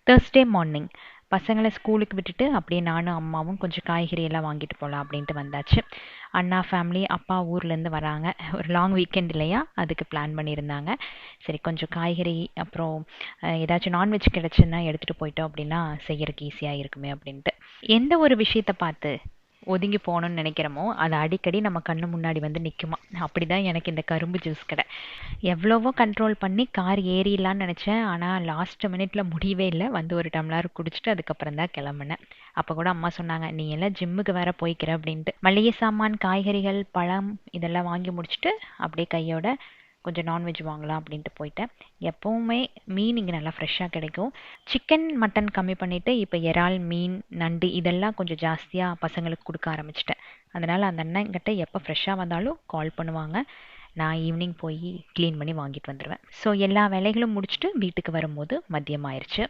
Thursday morning பசங்கள ஸ்கூலுக்கு விட்டுட்டு அப்படியே நானும் அம்மாவும் கொஞ்சம் காய்கறி எல்லாம் வாங்கிட்டு போகலாம் அப்படின்ட்டு வந்தாச்சு. அண்ணா ஃபேமிலி அப்பா ஊர்லேருந்து வராங்க. ஒரு லாங் வீக்கெண்ட் இல்லையா, அதுக்கு பிளான் பண்ணியிருந்தாங்க. சரி கொஞ்சம் காய்கறி அப்புறம் ஏதாச்சும் நான்வெஜ் கிடச்சுன்னா எடுத்துகிட்டு போயிட்டோம் அப்படின்னா செய்யறதுக்கு ஈஸியாக இருக்குமே அப்படின்ட்டு. எந்த ஒரு விஷயத்தை பார்த்து ஒதுங்கி போகணும்னு நினைக்கிறோமோ அது அடிக்கடி நம்ம கண்ணு முன்னாடி வந்து நிற்குமா. அப்படிதான் எனக்கு இந்த கரும்பு ஜூஸ் கடை. எவ்வளவோ கண்ட்ரோல் பண்ணி கார் ஏறிடலான்னு நினச்சேன். ஆனால் லாஸ்ட் மினிட்ல முடியவே இல்லை. வந்து ஒரு டம்ளர் குடிச்சிட்டு அதுக்கப்புறம் தான் கிளம்புனேன். அப்போ கூட அம்மா சொன்னாங்க, நீ எல்லாம் ஜிம்முக்கு வேற போய்க்கிற அப்படின்ட்டு. மளிகை சாமான், காய்கறிகள், பழம் இதெல்லாம் வாங்கி முடிச்சுட்டு அப்படியே கையோட கொஞ்சம் நான்வெஜ் வாங்கலாம் அப்படின்ட்டு போயிட்டேன். எப்போவுமே மீன் இங்கே நல்லா ஃப்ரெஷ்ஷாக கிடைக்கும். சிக்கன் மட்டன் கம்மி பண்ணிவிட்டு இப்போ இறால், மீன், நண்டு இதெல்லாம் கொஞ்சம் ஜாஸ்தியாக பசங்களுக்கு கொடுக்க ஆரம்பிச்சிட்டேன். அதனால் அந்த அண்ணன்கிட்ட எப்போ ஃப்ரெஷ்ஷாக வந்தாலும் கால் பண்ணுவாங்க. நான் ஈவினிங் போய் க்ளீன் பண்ணி வாங்கிட்டு வந்துடுவேன். ஸோ எல்லா வேலைகளும் முடிச்சுட்டு வீட்டுக்கு வரும்போது மதியம் ஆயிடுச்சு.